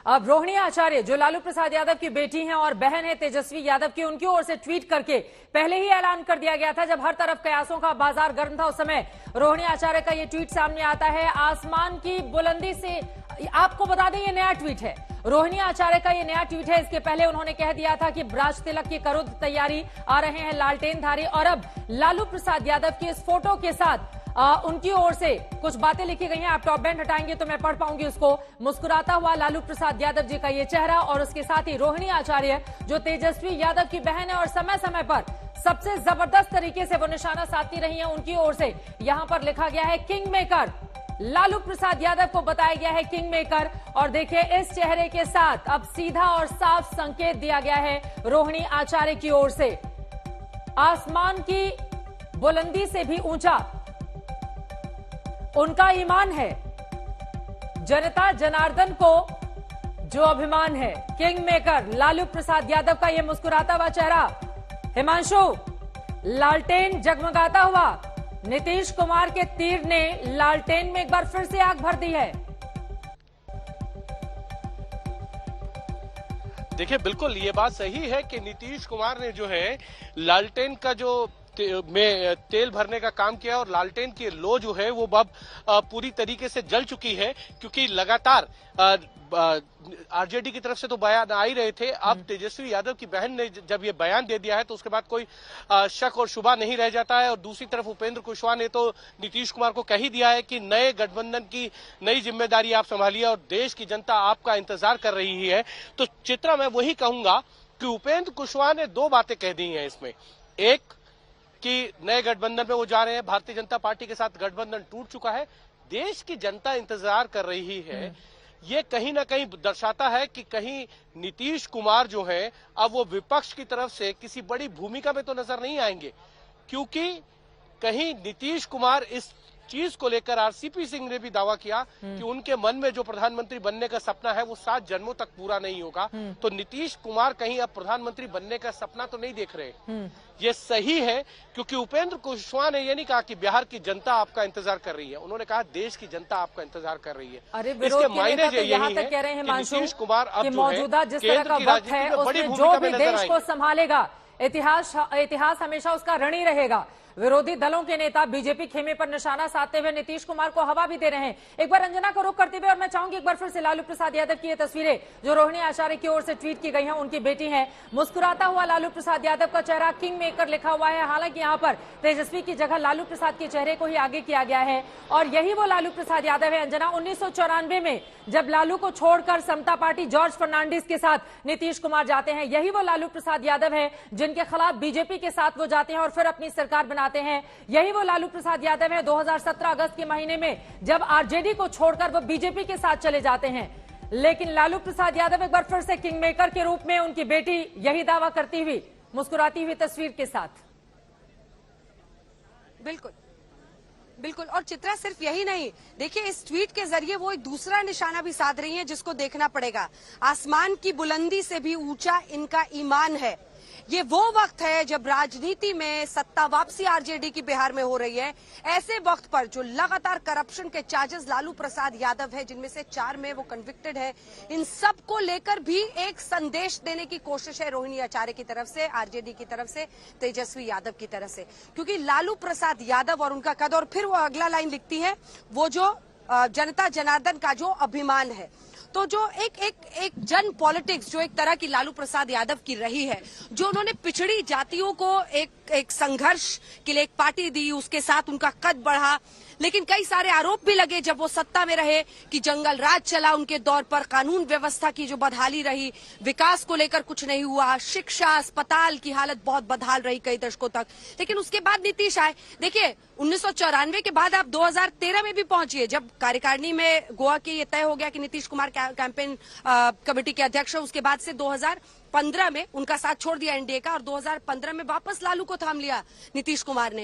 अब रोहिणी आचार्य जो लालू प्रसाद यादव की बेटी हैं और बहन है तेजस्वी यादव की, उनकी ओर से ट्वीट करके पहले ही ऐलान कर दिया गया था, जब हर तरफ कयासों का बाजार गर्म था, उस समय रोहिणी आचार्य का ये ट्वीट सामने आता है। आसमान की बुलंदी से, आपको बता दें ये नया ट्वीट है, रोहिणी आचार्य का ये नया ट्वीट है। इसके पहले उन्होंने कह दिया था कि ब्राज तिलक की करो तैयारी, आ रहे हैं लालटेनधारी, और अब लालू प्रसाद यादव की इस फोटो के साथ उनकी ओर से कुछ बातें लिखी गई हैं। आप टॉप बैंड हटाएंगे तो मैं पढ़ पाऊंगी उसको। मुस्कुराता हुआ लालू प्रसाद यादव जी का ये चेहरा, और उसके साथ ही रोहिणी आचार्य जो तेजस्वी यादव की बहन है और समय समय पर सबसे जबरदस्त तरीके से वो निशाना साधती रही है, उनकी ओर से यहां पर लिखा गया है किंग मेकर। लालू प्रसाद यादव को बताया गया है किंग मेकर, और देखिए इस चेहरे के साथ अब सीधा और साफ संकेत दिया गया है रोहिणी आचार्य की ओर से। आसमान की बुलंदी से भी ऊंचा उनका ईमान है, जनता जनार्दन को जो अभिमान है। किंग मेकर लालू प्रसाद यादव का यह मुस्कुराता हुआ चेहरा। हिमांशु, लालटेन जगमगाता हुआ, नीतीश कुमार के तीर ने लालटेन में एक बार फिर से आग भर दी है। देखिए, बिल्कुल ये बात सही है कि नीतीश कुमार ने जो है लालटेन का जो में तेल भरने का काम किया, और लालटेन की लो जो है वो अब पूरी तरीके से जल चुकी है, क्योंकि लगातार आरजेडी की तरफ से तो बयान आ ही रहे थे। अब तेजस्वी यादव की बहन ने जब ये बयान दे दिया है तो उसके बाद कोई शक और शुबा नहीं रह जाता है। और दूसरी तरफ उपेंद्र कुशवाहा ने तो नीतीश कुमार को कह ही दिया है कि नए गठबंधन की नई जिम्मेदारी आप संभालिए और देश की जनता आपका इंतजार कर रही है। तो चित्रा, मैं वही कहूंगा कि उपेंद्र कुशवाहा ने दो बातें कह दी हैं इसमें। एक कि नए गठबंधन में वो जा रहे हैं, भारतीय जनता पार्टी के साथ गठबंधन टूट चुका है, देश की जनता इंतजार कर रही है। ये कहीं ना कहीं दर्शाता है कि कहीं नीतीश कुमार जो है अब वो विपक्ष की तरफ से किसी बड़ी भूमिका में तो नजर नहीं आएंगे, क्योंकि कहीं नीतीश कुमार इस चीज को लेकर, आरसीपी सिंह ने भी दावा किया कि उनके मन में जो प्रधानमंत्री बनने का सपना है वो 7 जन्मों तक पूरा नहीं होगा। तो नीतीश कुमार कहीं अब प्रधानमंत्री बनने का सपना तो नहीं देख रहे। ये सही है, क्योंकि उपेंद्र कुशवाहा ने ये नहीं कहा कि बिहार की जनता आपका इंतजार कर रही है, उन्होंने कहा देश की जनता आपका इंतजार कर रही है। अरे इसके मायने तो यहाँ तक कह रहे हैं नीतीश कुमार अब मौजूदा जिस तरह का वक्त है उसमें जो भी देश को संभालेगा, इतिहास हमेशा उसका ऋणी रहेगा। विरोधी दलों के नेता बीजेपी खेमे पर निशाना साधते हुए नीतीश कुमार को हवा भी दे रहे हैं। एक बार रंजना को रुख करते हुए, और मैं चाहूंगी एक बार फिर से लालू प्रसाद यादव की ये तस्वीरें जो रोहिणी आचार्य की ओर से ट्वीट की गई हैं, उनकी बेटी हैं। मुस्कुराता हुआ लालू प्रसाद यादव का चेहरा, किंग मेकर लिखा हुआ है। हालांकि यहाँ पर तेजस्वी की जगह लालू प्रसाद के चेहरे को ही आगे किया गया है, और यही वो लालू प्रसाद यादव है अंजना 1994 में जब लालू को छोड़कर समता पार्टी जॉर्ज फर्नांडिस के साथ नीतीश कुमार जाते हैं। यही वो लालू प्रसाद यादव है जिनके खिलाफ बीजेपी के साथ वो जाते हैं और फिर अपनी सरकार बनाते हैं। यही वो लालू प्रसाद यादव है 2017 अगस्त के महीने में जब आरजेडी को छोड़कर वो बीजेपी के साथ चले जाते हैं। लेकिन लालू प्रसाद यादव एक बार फिर से किंग मेकर के रूप में उनकी बेटी यही दावा करती हुई मुस्कुराती हुई तस्वीर के साथ। बिल्कुल बिल्कुल। और चित्रा, सिर्फ यही नहीं, देखिए इस ट्वीट के जरिए वो एक दूसरा निशाना भी साध रही हैं जिसको देखना पड़ेगा। आसमान की बुलंदी से भी ऊंचा इनका ईमान है। ये वो वक्त है जब राजनीति में सत्ता वापसी आरजेडी की बिहार में हो रही है। ऐसे वक्त पर जो लगातार करप्शन के चार्जेस लालू प्रसाद यादव है, जिनमें से 4 में वो कन्विक्टेड है, इन सब को लेकर भी एक संदेश देने की कोशिश है रोहिणी आचार्य की तरफ से, आरजेडी की तरफ से, तेजस्वी यादव की तरफ से। क्योंकि लालू प्रसाद यादव और उनका कद, और फिर वो अगला लाइन लिखती है, वो जो जनता जनार्दन का जो अभिमान है। तो जो एक जन पॉलिटिक्स जो एक तरह की लालू प्रसाद यादव की रही है, जो उन्होंने पिछड़ी जातियों को एक संघर्ष के लिए एक पार्टी दी, उसके साथ उनका कद बढ़ा। लेकिन कई सारे आरोप भी लगे जब वो सत्ता में रहे कि जंगल राज चला उनके दौर पर, कानून व्यवस्था की जो बदहाली रही, विकास को लेकर कुछ नहीं हुआ, शिक्षा, अस्पताल की हालत बहुत बदहाल रही कई दशकों तक। लेकिन उसके बाद नीतीश आए। देखिए 1994 के बाद आप 2013 में भी पहुंचिए, जब कार्यकारिणी में गोवा के ये तय हो गया कि नीतीश कुमार कैंपेन कमेटी के अध्यक्ष है। उसके बाद से 2015 में उनका साथ छोड़ दिया एनडीए का, और 2015 में वापस लालू को थाम लिया नीतीश कुमार ने।